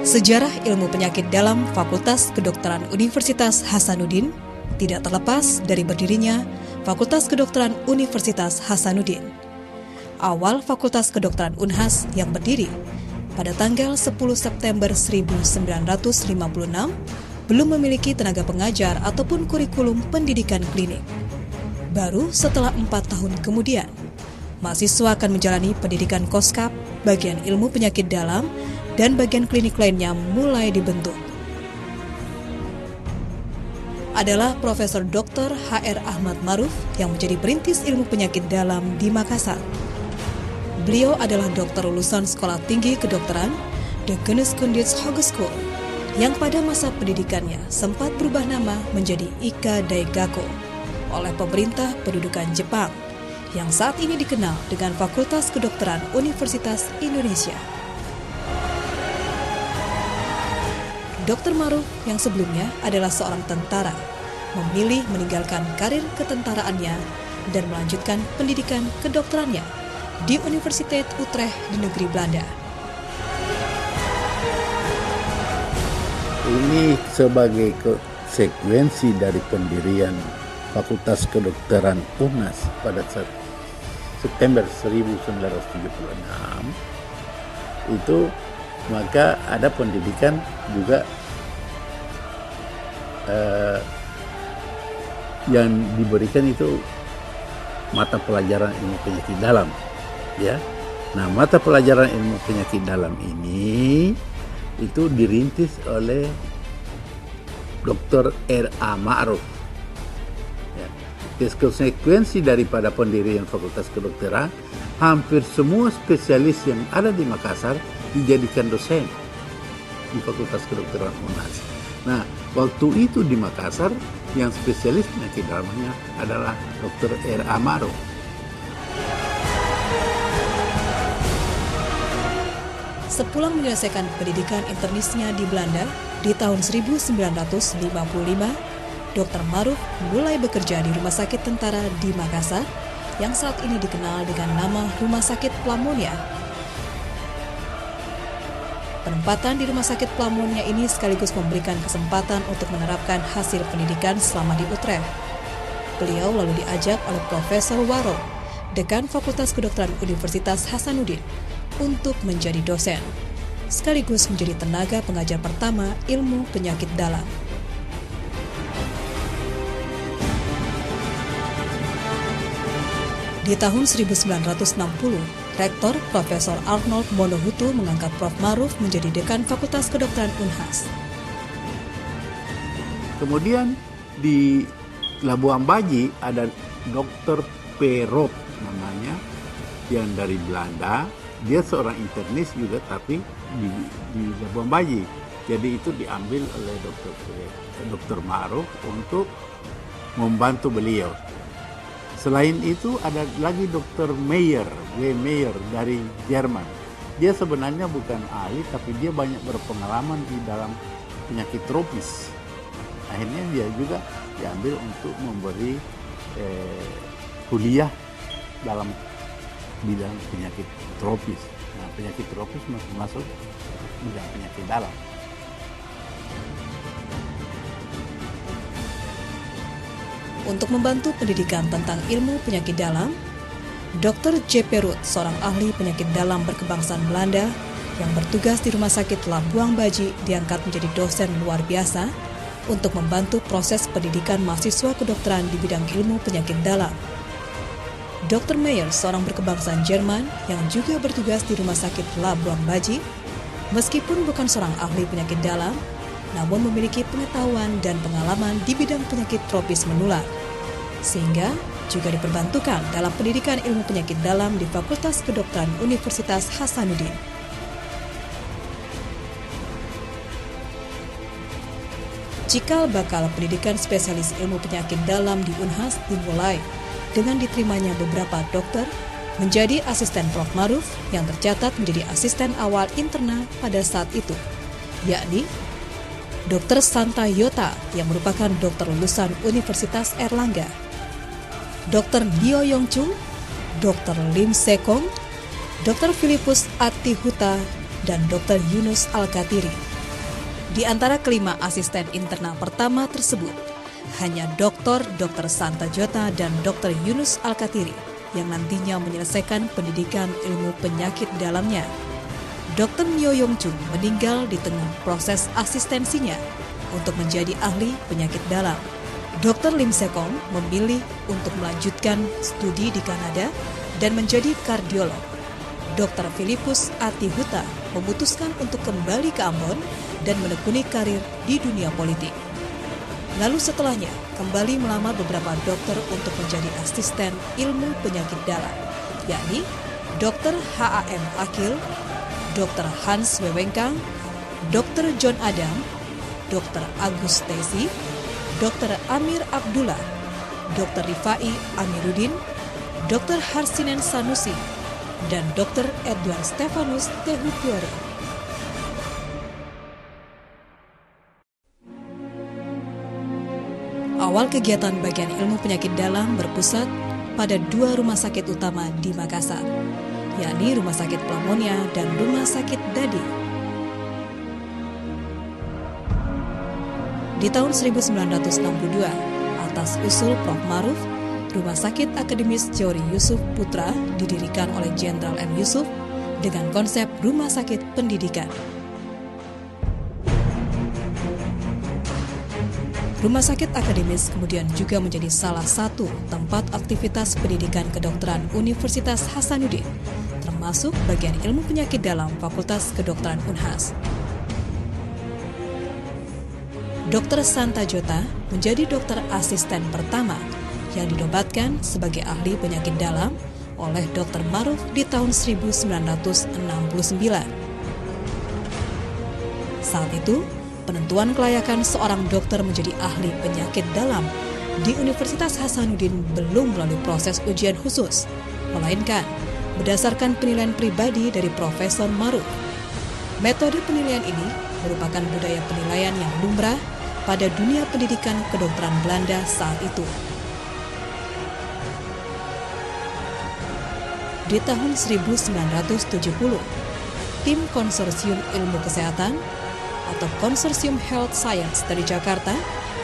Sejarah ilmu penyakit dalam Fakultas Kedokteran Universitas Hasanuddin tidak terlepas dari berdirinya Fakultas Kedokteran Universitas Hasanuddin. Awal Fakultas Kedokteran Unhas yang berdiri pada tanggal 10 September 1956 belum memiliki tenaga pengajar ataupun kurikulum pendidikan klinik. Baru setelah 4 tahun kemudian, mahasiswa akan menjalani pendidikan Koskap, bagian ilmu penyakit dalam, dan bagian klinik lainnya mulai dibentuk. Adalah Profesor Dr. H.R. Ahmad Maruf yang menjadi perintis ilmu penyakit dalam di Makassar. Beliau adalah dokter lulusan Sekolah Tinggi Kedokteran, The Kunstkundige Hogeschool, yang pada masa pendidikannya sempat berubah nama menjadi Ika Daigaku oleh pemerintah pendudukan Jepang, yang saat ini dikenal dengan Fakultas Kedokteran Universitas Indonesia. Dr. Maruf yang sebelumnya adalah seorang tentara, memilih meninggalkan karir ketentaraannya dan melanjutkan pendidikan kedokterannya di Universiteit Utrecht di negeri Belanda. Ini sebagai konsekuensi dari pendirian Fakultas Kedokteran UNHAS pada September 1976 itu, maka ada pendidikan juga yang diberikan itu mata pelajaran ilmu penyakit dalam, ya. Nah, mata pelajaran ilmu penyakit dalam ini itu dirintis oleh Dr. R.A. Ma'ruf. Ya. Konsekuensi daripada pendirian Fakultas Kedokteran, hampir semua spesialis yang ada di Makassar dijadikan dosen di Fakultas Kedokteran UNHAS. Nah, waktu itu di Makassar yang spesialis penyakit dalamnya adalah Dr. R.A. Ma'ruf. Sepulang menyelesaikan pendidikan internisnya di Belanda di tahun 1955, Dr. Maruf mulai bekerja di Rumah Sakit Tentara di Makassar yang saat ini dikenal dengan nama Rumah Sakit Plamonia. Penempatan di Rumah Sakit Plamonia ini sekaligus memberikan kesempatan untuk menerapkan hasil pendidikan selama di Utrecht. Beliau lalu diajak oleh Profesor Waro, Dekan Fakultas Kedokteran Universitas Hasanuddin, untuk menjadi dosen, sekaligus menjadi tenaga pengajar pertama ilmu penyakit dalam. Di tahun 1960, Rektor Profesor Arnold Monohutu mengangkat Prof. Maruf menjadi Dekan Fakultas Kedokteran Unhas. Kemudian di Labuan Baji ada Dr. Perot namanya, yang dari Belanda. Dia seorang internis juga, tapi di Labuan Baji. Jadi itu diambil oleh Dr. Ma'ruf untuk membantu beliau. Selain itu ada lagi Dr. Meyer, W. Meyer dari Jerman. Dia sebenarnya bukan ahli, tapi dia banyak berpengalaman di dalam penyakit tropis. Akhirnya dia juga diambil untuk memberi kuliah dalam bidang penyakit tropis. Nah, penyakit tropis masuk bidang penyakit dalam. Untuk membantu pendidikan tentang ilmu penyakit dalam, Dr. J. Perut, seorang ahli penyakit dalam berkebangsaan Belanda yang bertugas di Rumah Sakit Labuan Baji, diangkat menjadi dosen luar biasa untuk membantu proses pendidikan mahasiswa kedokteran di bidang ilmu penyakit dalam. Dr. Meyer, seorang berkebangsaan Jerman yang juga bertugas di Rumah Sakit Labuan Baji, meskipun bukan seorang ahli penyakit dalam, namun memiliki pengetahuan dan pengalaman di bidang penyakit tropis menular, sehingga juga diperbantukan dalam pendidikan ilmu penyakit dalam di Fakultas Kedokteran Universitas Hasanuddin. Cikal bakal pendidikan spesialis ilmu penyakit dalam di Unhas dimulai dengan diterimanya beberapa dokter menjadi asisten Prof. Maruf yang tercatat menjadi asisten awal interna pada saat itu, yakni Dr. Santa Yota yang merupakan dokter lulusan Universitas Erlangga, Dr. Dio Yongchung, Dr. Lim Sekong, Dr. Filipus Atihuta, dan Dr. Yunus Al-Katiri. Di antara kelima asisten interna pertama tersebut, hanya Dr. Santa Jota dan Dr. Yunus Alkatiri yang nantinya menyelesaikan pendidikan ilmu penyakit dalamnya. Dr. Myo Yong Chung meninggal di tengah proses asistensinya untuk menjadi ahli penyakit dalam. Dr. Lim Sekong memilih untuk melanjutkan studi di Kanada dan menjadi kardiolog. Dr. Philippus Atihuta memutuskan untuk kembali ke Ambon dan menekuni karir di dunia politik. Lalu setelahnya, kembali melamar beberapa dokter untuk menjadi asisten ilmu penyakit dalam, yakni Dr. H.A.M. Akil, Dr. Hans Wewengkang, Dr. John Adam, Dr. Agus Tesi, Dr. Amir Abdullah, Dr. Rifai Amiruddin, Dr. Harsinen Sanusi, dan Dr. Edward Stefanus Tehupiore. Awal kegiatan bagian ilmu penyakit dalam berpusat pada dua rumah sakit utama di Makassar, yakni Rumah Sakit Pelamonia dan Rumah Sakit Dadi. Di tahun 1962, atas usul Prof. Maruf, Rumah Sakit Akademis Johri Yusuf Putra didirikan oleh Jenderal M. Yusuf dengan konsep rumah sakit pendidikan. Rumah Sakit Akademis kemudian juga menjadi salah satu tempat aktivitas pendidikan kedokteran Universitas Hasanuddin, termasuk bagian ilmu penyakit dalam Fakultas Kedokteran Unhas. Dr. Santa Jota menjadi dokter asisten pertama yang dinobatkan sebagai ahli penyakit dalam oleh Dr. Maruf di tahun 1969. Saat itu, penentuan kelayakan seorang dokter menjadi ahli penyakit dalam di Universitas Hasanuddin belum melalui proses ujian khusus, melainkan berdasarkan penilaian pribadi dari Profesor Maruf. Metode penilaian ini merupakan budaya penilaian yang lumrah pada dunia pendidikan kedokteran Belanda saat itu. Di tahun 1970, tim Konsorsium Ilmu Kesehatan atau Konsorsium Health Science dari Jakarta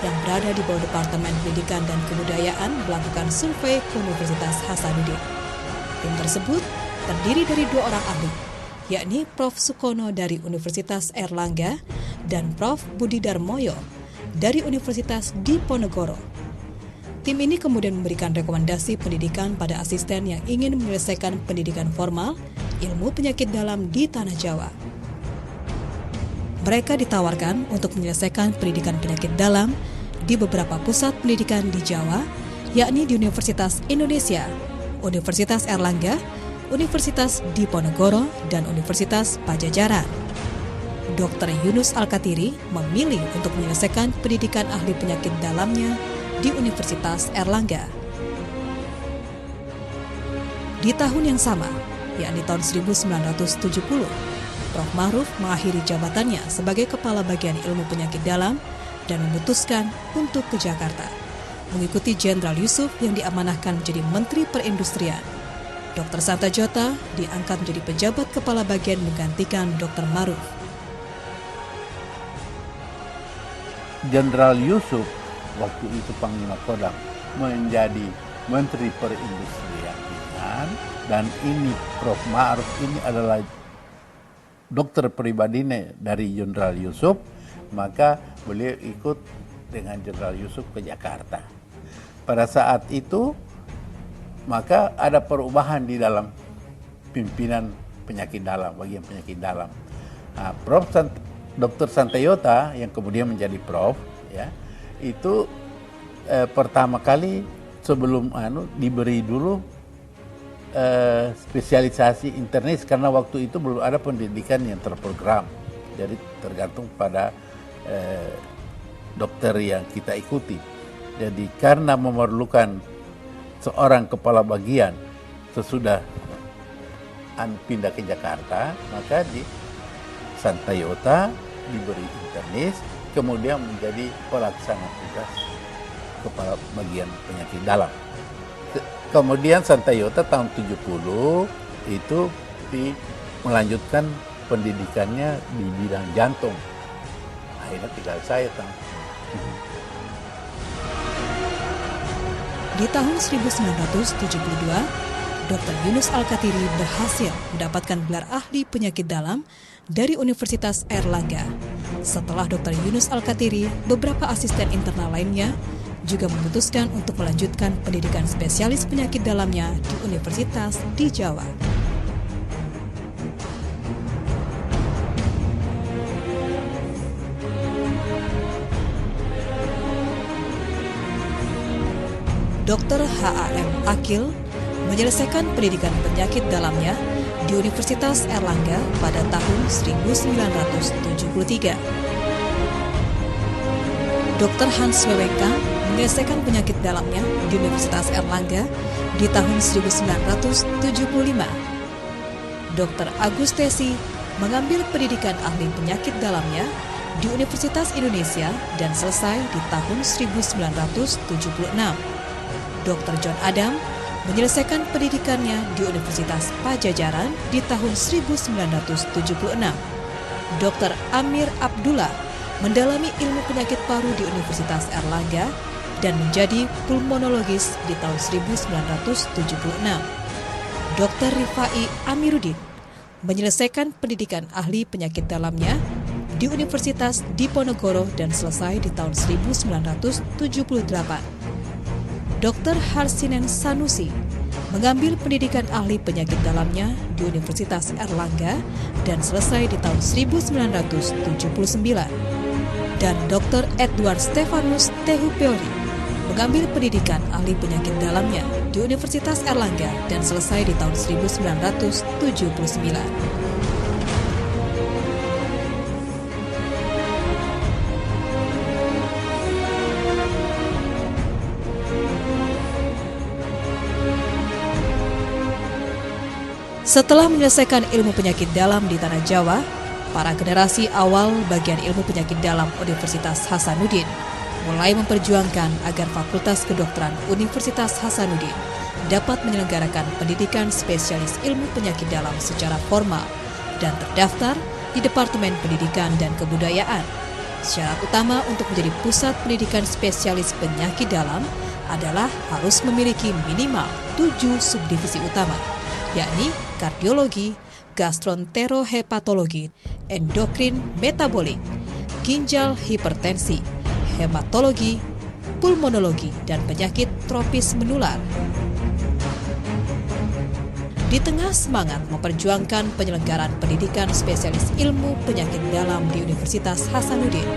yang berada di bawah Departemen Pendidikan dan Kebudayaan melakukan survei ke Universitas Hasanuddin. Tim tersebut terdiri dari dua orang ahli, yakni Prof. Sukono dari Universitas Erlangga dan Prof. Budi Darmoyo dari Universitas Diponegoro. Tim ini kemudian memberikan rekomendasi pendidikan pada asisten yang ingin menyelesaikan pendidikan formal ilmu penyakit dalam di Tanah Jawa. Mereka ditawarkan untuk menyelesaikan pendidikan penyakit dalam di beberapa pusat pendidikan di Jawa, yakni di Universitas Indonesia, Universitas Erlangga, Universitas Diponegoro, dan Universitas Pajajaran. Dr. Yunus Alkatiri memilih untuk menyelesaikan pendidikan ahli penyakit dalamnya di Universitas Erlangga. Di tahun yang sama, yakni tahun 1970, Prof. Maruf mengakhiri jabatannya sebagai Kepala Bagian Ilmu Penyakit Dalam dan memutuskan untuk ke Jakarta, mengikuti Jenderal Yusuf yang diamanahkan menjadi Menteri Perindustrian. Dr. Santa Jota diangkat menjadi pejabat Kepala Bagian menggantikan Dr. Maruf. Jenderal Yusuf waktu itu Panglima Kodam menjadi Menteri Perindustrian, dan ini Prof. Maruf ini adalah dokter pribadinya dari Jenderal Yusuf, maka beliau ikut dengan Jenderal Yusuf ke Jakarta. Pada saat itu maka ada perubahan di dalam pimpinan penyakit dalam, bagian penyakit dalam. Nah, Dr. Santa Jota yang kemudian menjadi Prof, ya, itu pertama kali sebelum diberi dulu spesialisasi internis, karena waktu itu belum ada pendidikan yang terprogram, jadi tergantung pada dokter yang kita ikuti. Jadi karena memerlukan seorang kepala bagian sesudah pindah ke Jakarta, maka di Santa Jota diberi internis, kemudian menjadi pelaksana tugas kepala bagian penyakit dalam. Kemudian Santa Jota tahun 70 itu melanjutkan pendidikannya di bidang jantung. Nah, akhirnya tinggal saya tahu. Di tahun 1972, Dr. Yunus Al-Katiri berhasil mendapatkan gelar ahli penyakit dalam dari Universitas Airlangga. Setelah Dr. Yunus Al-Katiri, beberapa asisten internal lainnya juga memutuskan untuk melanjutkan pendidikan spesialis penyakit dalamnya di universitas di Jawa. Dr. H.A.M. Akil menyelesaikan pendidikan penyakit dalamnya di Universitas Airlangga pada tahun 1973. Dr. Hans Wewengka menyelesaikan penyakit dalamnya di Universitas Airlangga di tahun 1975. Dr. Agus Tesi mengambil pendidikan ahli penyakit dalamnya di Universitas Indonesia dan selesai di tahun 1976. Dr. John Adam menyelesaikan pendidikannya di Universitas Pajajaran di tahun 1976. Dr. Amir Abdullah mendalami ilmu penyakit paru di Universitas Airlangga dan menjadi pulmonologis di tahun 1976. Dr. Rifai Amiruddin menyelesaikan pendidikan ahli penyakit dalamnya di Universitas Diponegoro dan selesai di tahun 1978. Dr. Harsinen Sanusi mengambil pendidikan ahli penyakit dalamnya di Universitas Airlangga dan selesai di tahun 1979. Dan Dr. Edward Stefanus Tehupeori mengambil pendidikan ahli penyakit dalamnya di Universitas Airlangga dan selesai di tahun 1979. Setelah menyelesaikan ilmu penyakit dalam di Tanah Jawa, para generasi awal bagian ilmu penyakit dalam Universitas Hasanuddin mulai memperjuangkan agar Fakultas Kedokteran Universitas Hasanuddin dapat menyelenggarakan pendidikan spesialis ilmu penyakit dalam secara formal dan terdaftar di Departemen Pendidikan dan Kebudayaan. Syarat utama untuk menjadi pusat pendidikan spesialis penyakit dalam adalah harus memiliki minimal 7 subdivisi utama, yakni kardiologi, gastroenterohepatologi, endokrin metabolik, ginjal hipertensi, hematologi, pulmonologi, dan penyakit tropis menular. Di tengah semangat memperjuangkan penyelenggaraan pendidikan spesialis ilmu penyakit dalam di Universitas Hasanuddin,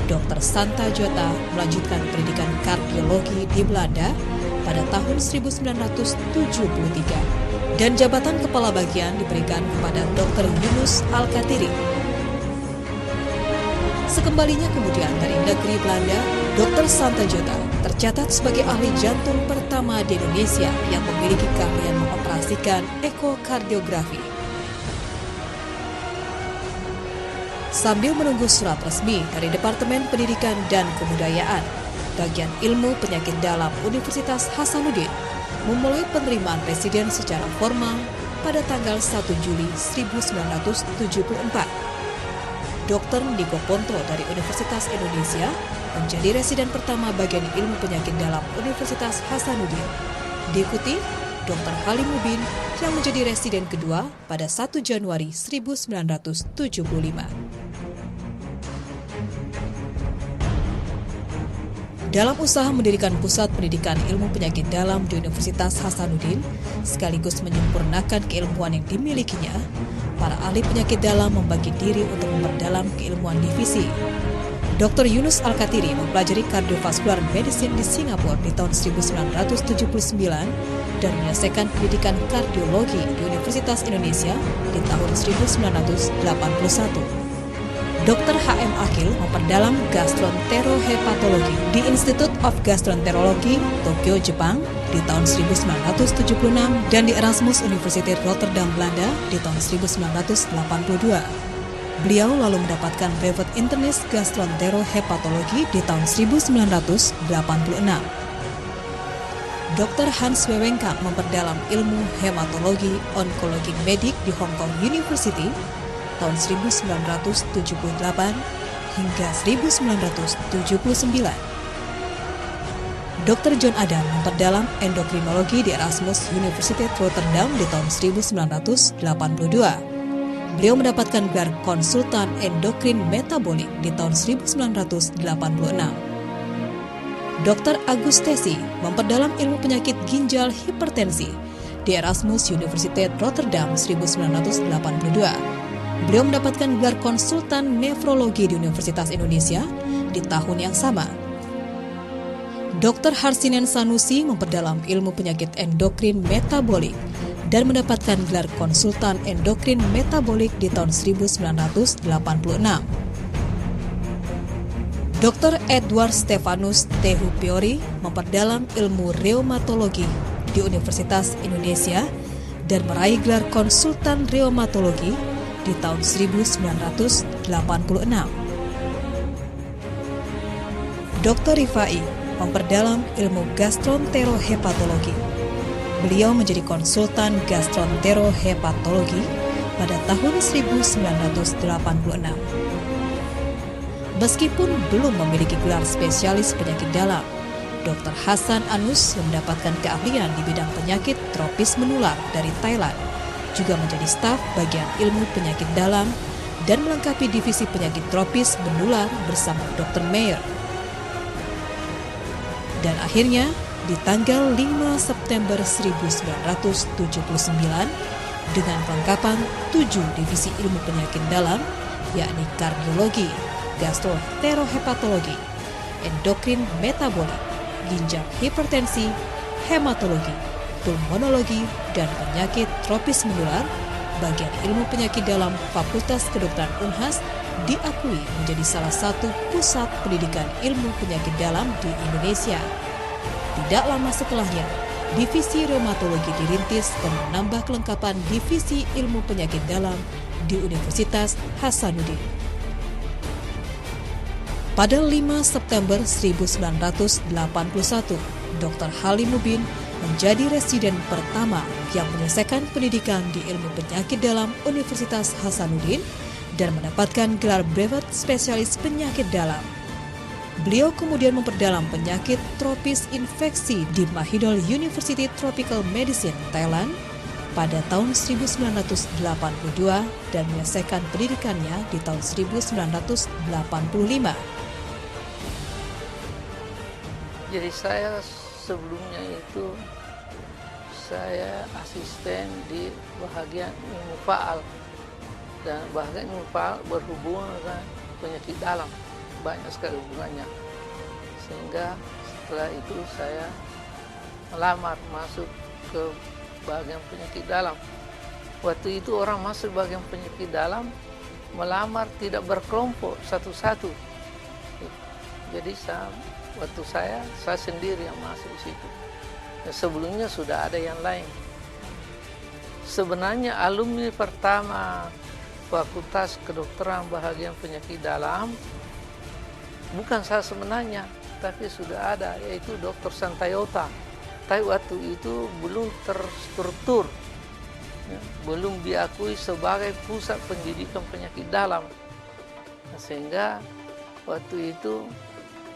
Dr. Santa Jota melanjutkan pendidikan kardiologi di Belanda pada tahun 1973 dan jabatan kepala bagian diberikan kepada Dr. Yunus Al-Katiri. Sekembalinya kemudian dari negeri Belanda, Dr. Santa Jota tercatat sebagai ahli jantung pertama di Indonesia yang memiliki keahlian mengoperasikan ekokardiografi. Sambil menunggu surat resmi dari Departemen Pendidikan dan Kebudayaan, bagian ilmu penyakit dalam Universitas Hasanuddin memulai penerimaan residen secara formal pada tanggal 1 Juli 1974. Dr. Niko Ponto dari Universitas Indonesia menjadi residen pertama bagian ilmu penyakit dalam Universitas Hasanuddin. Diikuti Dr. Halim Mubin yang menjadi residen kedua pada 1 Januari 1975. Dalam usaha mendirikan pusat pendidikan ilmu penyakit dalam di Universitas Hasanuddin, sekaligus menyempurnakan keilmuan yang dimilikinya, para ahli penyakit dalam membagi diri untuk memperdalam keilmuan divisi. Dr. Yunus Al-Katiri mempelajari cardiovascular medicine di Singapura di tahun 1979 dan menyelesaikan pendidikan kardiologi di Universitas Indonesia di tahun 1981. Dr. H.M. Akil memperdalam gastroenterohepatologi di Institute of Gastroenterology, Tokyo, Jepang di tahun 1976 dan di Erasmus University Rotterdam, Belanda di tahun 1982. Beliau lalu mendapatkan brevet internis gastroenterohepatologi di tahun 1986. Dr. Hans Wewengka memperdalam ilmu hematologi onkologi medik di Hong Kong University tahun 1978 hingga 1979. Dr. John Adam memperdalam endokrinologi di Erasmus University Rotterdam di tahun 1982. Beliau mendapatkan gelar konsultan endokrin metabolik di tahun 1986. Dr. Agustesi memperdalam ilmu penyakit ginjal hipertensi di Erasmus University Rotterdam 1982. Beliau mendapatkan gelar konsultan nefrologi di Universitas Indonesia di tahun yang sama. Dr. Harsinen Sanusi memperdalam ilmu penyakit endokrin metabolik dan mendapatkan gelar konsultan endokrin metabolik di tahun 1986. Dr. Edward Stefanus Tehu Piori memperdalam ilmu reumatologi di Universitas Indonesia dan meraih gelar konsultan reumatologi di tahun 1986. Dr. Rifai memperdalam ilmu gastroenterohepatologi. Beliau menjadi konsultan gastroenterohepatologi pada tahun 1986. Meskipun belum memiliki gelar spesialis penyakit dalam, Dr. Hasan Anus yang mendapatkan keahlian di bidang penyakit tropis menular dari Thailand juga menjadi staf bagian ilmu penyakit dalam dan melengkapi divisi penyakit tropis menular bersama Dr. Meyer. Dan akhirnya, di tanggal 5 September 1979, dengan kelengkapan 7 divisi ilmu penyakit dalam, yakni kardiologi, gastroenterohepatologi, endokrin metabolik, ginjal hipertensi, hematologi, pulmonologi, dan penyakit tropis menular, bagian ilmu penyakit dalam Fakultas Kedokteran Unhas diakui menjadi salah satu pusat pendidikan ilmu penyakit dalam di Indonesia. Tidak lama setelahnya, divisi reumatologi dirintis dan menambah kelengkapan divisi ilmu penyakit dalam di Universitas Hasanuddin. Pada 5 September 1981, Dr. Halimudin menjadi residen pertama yang menyelesaikan pendidikan di ilmu penyakit dalam Universitas Hasanuddin dan mendapatkan gelar brevet spesialis penyakit dalam. Beliau kemudian memperdalam penyakit tropis infeksi di Mahidol University Tropical Medicine, Thailand pada tahun 1982 dan menyelesaikan pendidikannya di tahun 1985. Jadi saya sebelumnya itu saya asisten di bagian ilmu faal, dan bagian ilmu faal berhubungan dengan penyakit dalam, banyak sekali hubungannya. Sehingga setelah itu saya melamar masuk ke bagian penyakit dalam. Waktu itu orang masuk bagian penyakit dalam melamar tidak berkelompok satu-satu. Jadi waktu saya sendiri yang masuk di situ. Sebelumnya sudah ada yang lain. Sebenarnya alumni pertama Fakultas Kedokteran bagian penyakit dalam bukan saya sebenarnya, tapi sudah ada, yaitu Dr. Santayota. Tapi waktu itu belum terstruktur, belum diakui sebagai pusat pendidikan penyakit dalam. Sehingga waktu itu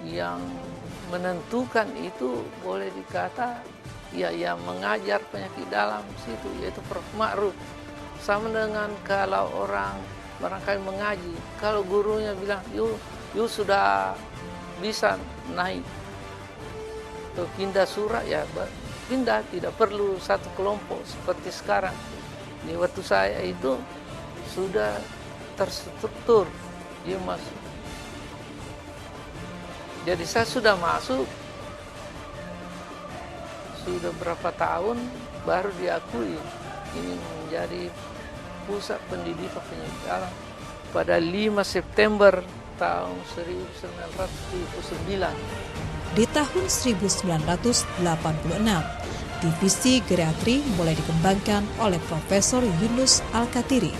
yang menentukan itu boleh dikata yang mengajar penyakit dalam situ, yaitu Prof. Ma'ruf. Sama dengan kalau orang barangkali mengaji, kalau gurunya bilang you sudah bisa naik atau pindah surah, ya pindah, tidak perlu satu kelompok seperti sekarang. Di waktu saya itu sudah terstruktur, dia masuk. Jadi saya sudah masuk, sudah berapa tahun baru diakui ini menjadi pusat pendidikan penyakit dalam pada 5 September tahun 1979. Di tahun 1986, divisi geriatri mulai dikembangkan oleh Profesor Yunus Al-Katiri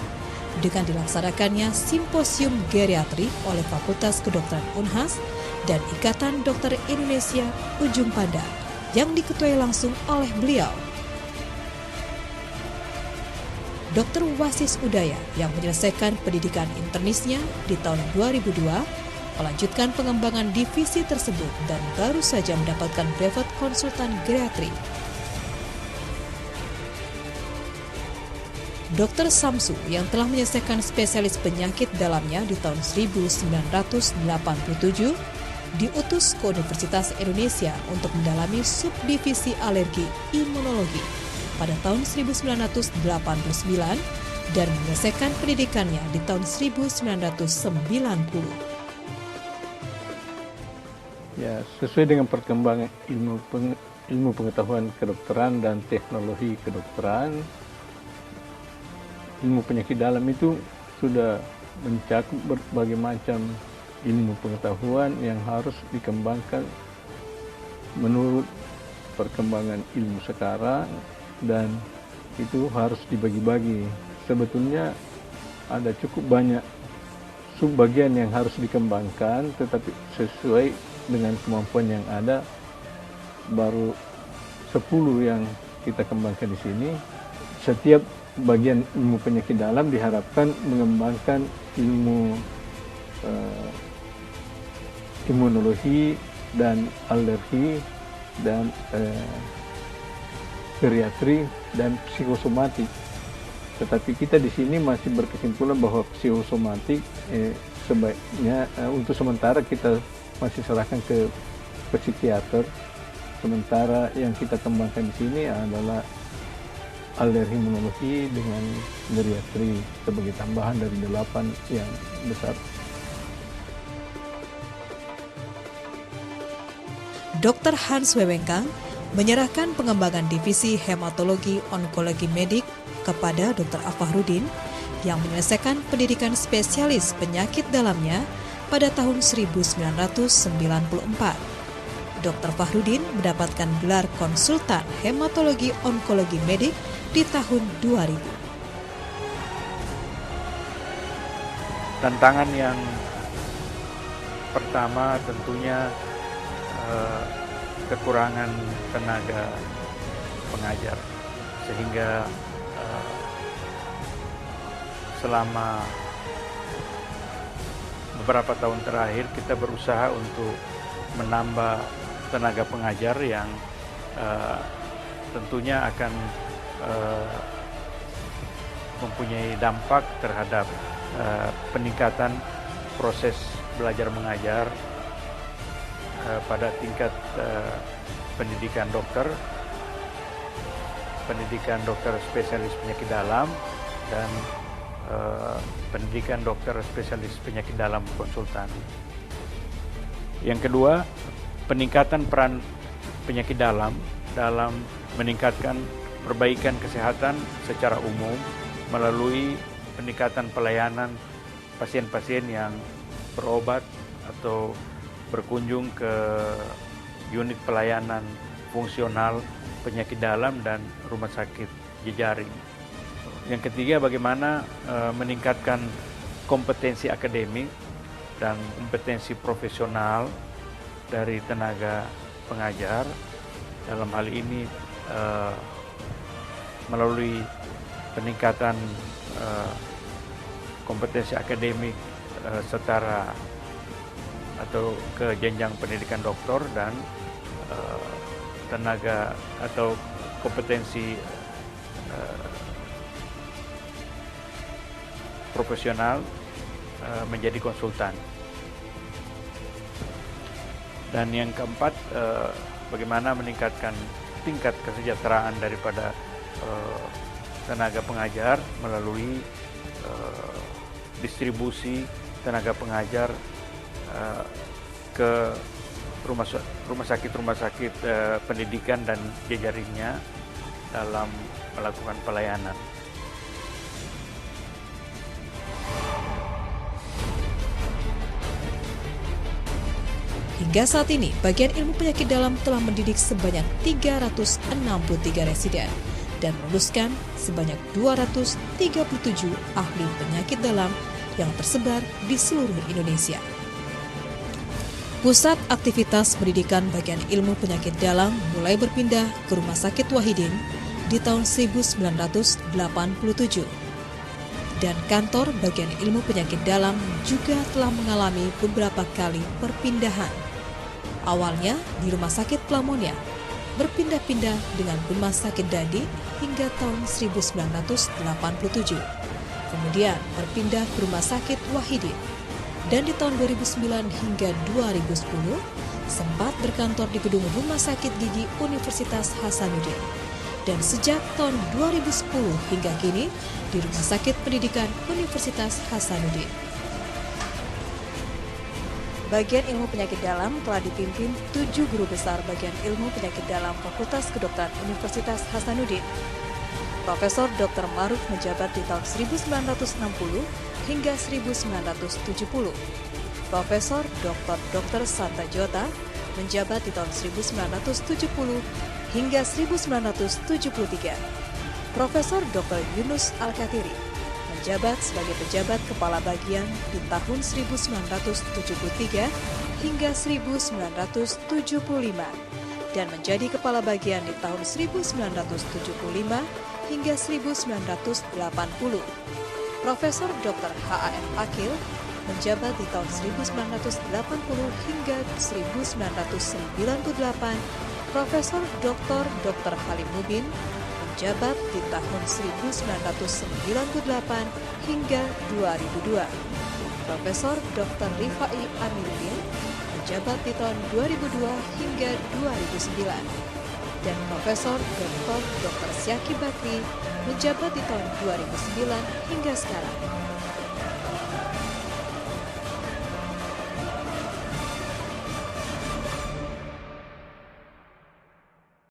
dengan dilaksanakannya simposium geriatri oleh Fakultas Kedokteran Unhas dan Ikatan Dokter Indonesia Ujung Pandang yang diketuai langsung oleh beliau. Dr. Wasis Udaya yang menyelesaikan pendidikan internisnya di tahun 2002 melanjutkan pengembangan divisi tersebut dan baru saja mendapatkan brevet konsultan geriatri. Dr. Samsu yang telah menyelesaikan spesialis penyakit dalamnya di tahun 1987 diutus ke Universitas Indonesia untuk mendalami subdivisi alergi imunologi pada tahun 1989 dan menyelesaikan pendidikannya di tahun 1990. Ya, sesuai dengan perkembangan ilmu pengetahuan kedokteran dan teknologi kedokteran, ilmu penyakit dalam itu sudah mencakup berbagai macam ilmu pengetahuan yang harus dikembangkan menurut perkembangan ilmu sekarang, dan itu harus dibagi-bagi. Sebetulnya ada cukup banyak subbagian yang harus dikembangkan, tetapi sesuai dengan kemampuan yang ada baru 10 yang kita kembangkan di sini. Setiap bagian ilmu penyakit dalam diharapkan mengembangkan ilmu imunologi dan alergi dan geriatri dan psikosomatik. Tetapi kita di sini masih berkesimpulan bahwa psikosomatik sebaiknya untuk sementara kita masih serahkan ke psikiater. Sementara yang kita kembangkan di sini adalah alergi imunologi dengan geriatri sebagai tambahan dari 8 yang besar. Dr. Hans Wewengkang menyerahkan pengembangan divisi hematologi onkologi medik kepada Dr. Afahrudin yang menyelesaikan pendidikan spesialis penyakit dalamnya pada tahun 1994. Dr. Fahrudin mendapatkan gelar konsultan hematologi onkologi medik di tahun 2000. Tantangan yang pertama tentunya kekurangan tenaga pengajar, sehingga selama beberapa tahun terakhir kita berusaha untuk menambah tenaga pengajar yang tentunya akan mempunyai dampak terhadap peningkatan proses belajar mengajar pada tingkat pendidikan dokter spesialis penyakit dalam, dan pendidikan dokter spesialis penyakit dalam konsultan. Yang kedua, peningkatan peran penyakit dalam meningkatkan perbaikan kesehatan secara umum melalui peningkatan pelayanan pasien-pasien yang berobat atau berkunjung ke unit pelayanan fungsional penyakit dalam dan rumah sakit jejaring. Yang ketiga, bagaimana meningkatkan kompetensi akademik dan kompetensi profesional dari tenaga pengajar, dalam hal ini melalui peningkatan kompetensi akademik setara atau ke jenjang pendidikan doktor, dan tenaga atau kompetensi profesional menjadi konsultan. Dan yang keempat, bagaimana meningkatkan tingkat kesejahteraan daripada tenaga pengajar melalui distribusi tenaga pengajar ke rumah sakit pendidikan dan jejaringnya dalam melakukan pelayanan. Hingga saat ini, bagian ilmu penyakit dalam telah mendidik sebanyak 363 residen dan meluluskan sebanyak 237 ahli penyakit dalam yang tersebar di seluruh Indonesia. Pusat aktivitas pendidikan bagian ilmu penyakit dalam mulai berpindah ke Rumah Sakit Wahidin di tahun 1987. dan kantor bagian ilmu penyakit dalam juga telah mengalami beberapa kali perpindahan. Awalnya di Rumah Sakit Plamonia, berpindah-pindah dengan Rumah Sakit Dadi hingga tahun 1987. Kemudian berpindah ke Rumah Sakit Wahidin, dan di tahun 2009 hingga 2010 sempat berkantor di gedung Rumah Sakit Gigi Universitas Hasanuddin. Dan sejak tahun 2010 hingga kini di Rumah Sakit Pendidikan Universitas Hasanuddin. Bagian ilmu penyakit dalam telah dipimpin 7 guru besar bagian ilmu penyakit dalam Fakultas Kedokteran Universitas Hasanuddin. Profesor Dr. Maruf menjabat di tahun 1960 hingga 1970. Profesor Dr. Santa Jota menjabat di tahun 1970 hingga 1973. Profesor Dr. Yunus Al-Katiri menjabat sebagai pejabat kepala bagian di tahun 1973 hingga 1975 dan menjadi kepala bagian di tahun 1975 hingga 1980. Profesor Dr. H.A.M. Akil menjabat di tahun 1980 hingga 1998. Profesor Dr. Halim Mubin menjabat di tahun 1998 hingga 2002. Profesor Dr. Rifai Aminuddin menjabat di tahun 2002 hingga 2009. Dan Profesor Dr. Syaki Bakri menjabat di tahun 2009 hingga sekarang.